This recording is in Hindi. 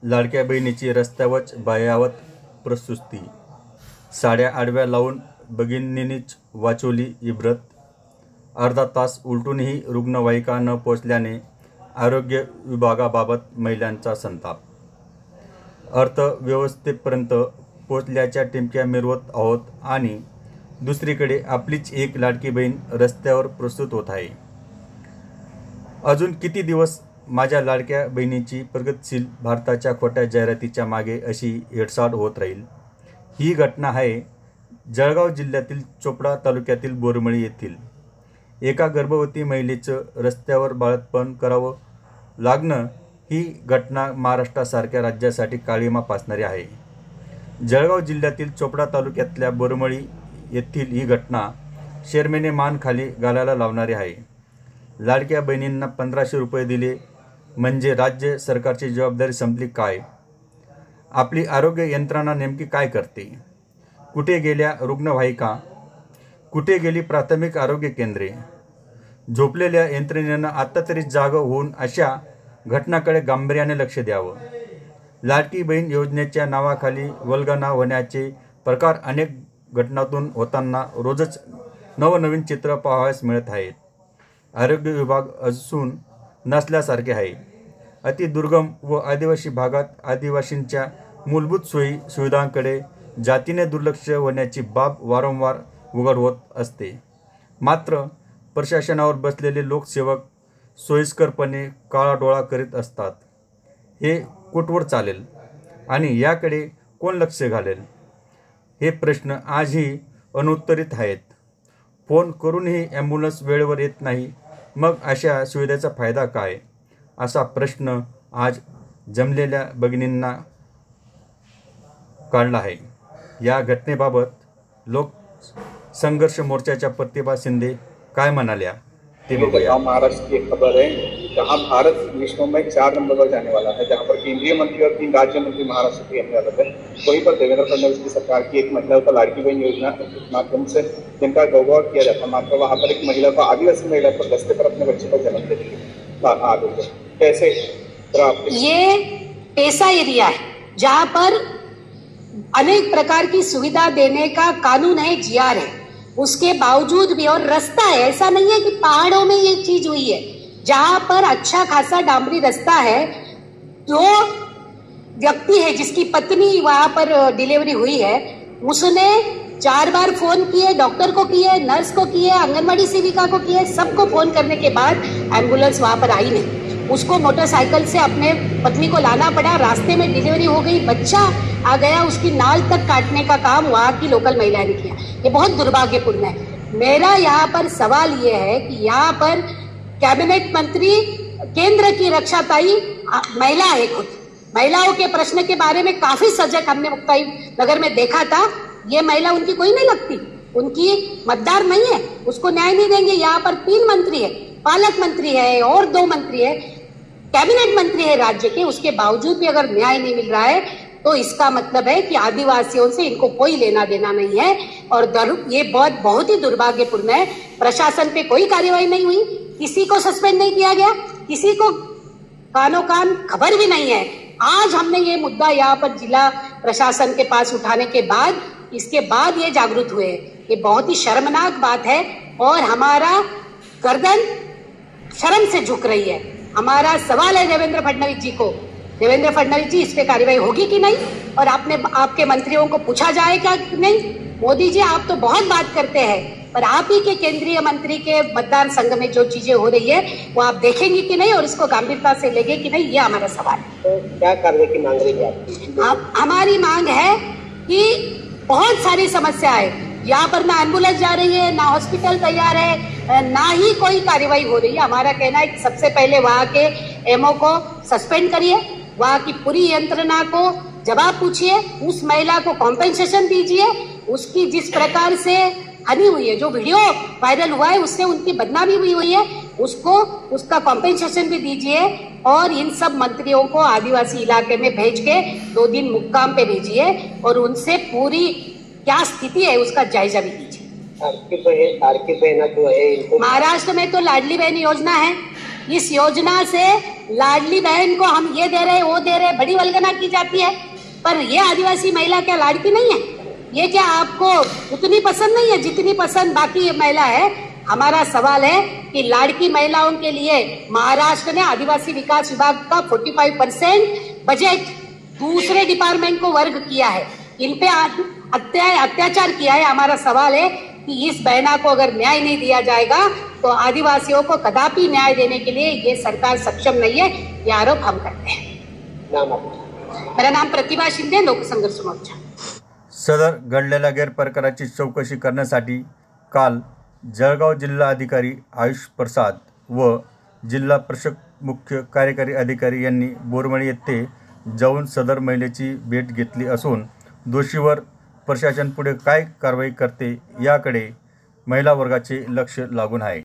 लाडक्या बहिणीची रस्त्यावर भयावत प्रस्तुती, साड्या आडव्या लावून भगिनींनीच वाचवली इब्रत. अर्धा तास उलटूनही रुग्णवाहिका न पोचल्याने आरोग्य विभागाबाबत महिलांचा संताप. अर्थव्यवस्थेपर्यंत पोचल्याच्या टिमक्या मिरवत आहोत आणि दुसरीकडे आपलीच एक लाडकी बहीण रस्त्यावर प्रस्तुत होत आहे. अजून किती दिवस माझ्या लाडक्या बहिणीची प्रगतशील भारताच्या खोट्या जाहिरातीच्या मागे अशी हेळसांड होत राहील. ही घटना आहे जळगाव जिल्ह्यातील चोपडा तालुक्यातील बोरमळी येथील. एका गर्भवती महिलेचं रस्त्यावर बाळंतपण करावं लागणं ही घटना महाराष्ट्रासारख्या राज्यासाठी काळिमा फासणारी आहे. जळगाव जिल्ह्यातील चोपडा तालुक्यातल्या बोरमळी येथील ही घटना शरमेने मान खाली घालायला लावणारी आहे. लाडक्या बहिणींना 1500 रुपये दिले म्हणजे राज्य सरकारची जबाबदारी संपली काय? आपली आरोग्य यंत्रणा नेमकी काय करते? कुठे गेल्या रुग्णवाहिका? कुठे गेली प्राथमिक आरोग्य केंद्रे? झोपलेल्या यंत्रणेनं आता तरी जागं होऊन अशा घटनाकडे गांभीर्याने लक्ष द्यावं. लाडकी बहीण योजनेच्या नावाखाली वल्गना होण्याचे प्रकार अनेक घटनांतून होताना रोजच नवनवीन चित्र पाहावयास मिळत आहेत. आरोग्य विभाग असून नसल्यासारखे आहे. अतिदुर्गम व आदिवासी भागात आदिवासींच्या मूलभूत सोयी सुविधांकडे जातीने दुर्लक्ष होण्याची बाब वारंवार उघड होत असते. मात्र प्रशासनावर बसलेले लोकसेवक सोयीस्करपणे काळाडोळा करीत असतात. हे कुठवर चालेल आणि याकडे कोण लक्ष घालेल? हे प्रश्न आजही अनुत्तरित आहेत. फोन करूनही ॲम्ब्युलन्स वेळेवर येत नाही, मग अशा सुविधेचा फायदा काय? असा प्रश्न आज जमलेल्या भगिनींना काढला आहे. या घटनेबाबत लोक संघर्ष मोर्चाच्या प्रतिभा शिंदे काय म्हणाल्या ते बघूया. महाराष्ट्र की एक खबर है जहां भारत विश्व में 4 नंबर पर जाने वाला है, जहां पर केंद्रीय मंत्री और 3 राज्य मंत्री महाराष्ट्र के अंतर्गत है. वहीं पर देवेंद्र फडणवीस की सरकार की एक महिला को लाडकी बहन योजना के माध्यम से जिनका गौरव किया जाता है, मात्र वहाँ पर एक महिला को, आदिवासी महिला को दस्ते पर अपने बच्चे को जन्म देने के कैसे ये पैसा एरिया है जहाँ पर अनेक प्रकार की सुविधा देने का कानून है, जीआर है, उसके बावजूद भी, और रास्ता है, ऐसा नहीं है कि पहाड़ों में ये चीज हुई है, जहां पर अच्छा खासा डामरी रास्ता है. जो व्यक्ति है जिसकी पत्नी वहां पर डिलीवरी हुई है, उसने 4 बार फोन किए, डॉक्टर को किए, नर्स को किए, आंगनबाड़ी सेविका को किए, सबको फोन करने के बाद एम्बुलेंस वहां पर आई नहीं. उसको मोटरसाइकिल से अपने पत्नी को लाना पड़ा. रास्ते में डिलीवरी हो गई, बच्चा आ गया, उसकी नाल तक काटने का काम वहां की लोकल महिला ने किया. ये बहुत दुर्भाग्यपूर्ण है. मेरा यहाँ पर सवाल ये है कि यहाँ पर कैबिनेट मंत्री, केंद्र की रक्षाताई महिला है, खुद महिलाओं के प्रश्न के बारे में काफी सजग हमने मुक्ताई नगर में देखा था. ये महिला उनकी कोई नहीं लगती, उनकी मतदार नहीं है, उसको न्याय नहीं देंगे. यहाँ पर 3 मंत्री है, पालक मंत्री है और 2 मंत्री है, कैबिनेट मंत्री है राज्य के, उसके बावजूद भी अगर न्याय नहीं मिल रहा है तो इसका मतलब है कि आदिवासियों से इनको कोई लेना देना नहीं है. और ये बहुत ही दुर्भाग्यपूर्ण है. प्रशासन पे कोई कार्यवाही नहीं हुई, किसी को सस्पेंड नहीं किया गया, किसी को कानो कान खबर भी नहीं है. आज हमने ये मुद्दा यहाँ पर जिला प्रशासन के पास उठाने के बाद, इसके बाद ये जागरूक हुए. ये बहुत ही शर्मनाक बात है और हमारा गर्दन शर्म से झुक रही है. हमारा सवाल है देवेंद्र फडणवीस जी को, देवेंद्र फडणवीस जी, इस पे कार्रवाई होगी कि नहीं? और आपके मंत्रियों को पूछा जाए क्या कि नहीं? मोदी जी, आप तो बहुत बात करते हैं, पर आप ही के केंद्रीय मंत्री के मतदान संघ में जो चीजें हो रही है वो आप देखेंगे कि नहीं और इसको गंभीरता से लेंगे कि नहीं, ये हमारा सवाल है. तो क्या कार्रवाई की मांग रही है? हमारी मांग है कि बहुत सारी समस्या है यहाँ पर, ना एम्बुलेंस जा रही है, ना हॉस्पिटल तैयार है, ना ही कोई कार्रवाई हो रही है. हमारा कहना है कि सबसे पहले वहाँ के एमओ को सस्पेंड करिए, वहाँ की पूरी यंत्रणा को जवाब पूछिए, उस महिला को कॉम्पेंसेशन दीजिए. उसकी जिस प्रकार से हानि हुई है, जो वीडियो वायरल हुआ है उससे उनकी बदनामी भी हुई है, उसको उसका कॉम्पेंसेशन भी दीजिए. और इन सब मंत्रियों को आदिवासी इलाके में भेज के 2 दिन मुक्काम पे भेजिए और उनसे पूरी क्या स्थिति है उसका जायजा भी लीजिए. लाडकी बहना जो है, महाराष्ट्र में तो लाडली बहन योजना है, इस योजना से लाडली बहन को हम ये दे रहे वो दे रहे, बड़ी वल्गना की जाती है, पर ये आदिवासी महिला क्या लाड़की नहीं है? ये क्या आपको उतनी पसंद नहीं है जितनी पसंद बाकी ये महिला है? हमारा सवाल है कि लाड़की महिलाओं के लिए महाराष्ट्र ने आदिवासी विकास विभाग का 45% बजट दूसरे डिपार्टमेंट को वर्ग किया है, इन पे अत्याचार किया है। हमारा सवाल है कि इस बहना को अगर न्याय नहीं दिया जाएगा तो आदिवासियों को कदापि न्याय देने के लिए ये सरकार सक्षम नहीं है, ये आरोप हम करते हैं। मेरा नाम प्रतिभा शिंदे, लोक संघर्ष मोर्चा। सदर घडलेल्या गैरप्रकाराची चौकशी करण्यासाठी काल जळगाव जिल्हा अधिकारी आयुष प्रसाद व जिल्हा परिषद मुख्य कार्यकारी अधिकारी यांनी बोरमळी येथे जाऊन सदर महिलेची भेट घेतली असून दोषीवर प्रशासन पुढे काय कारवाई करते याकडे महिला वर्गाचे लक्ष लागून आहे।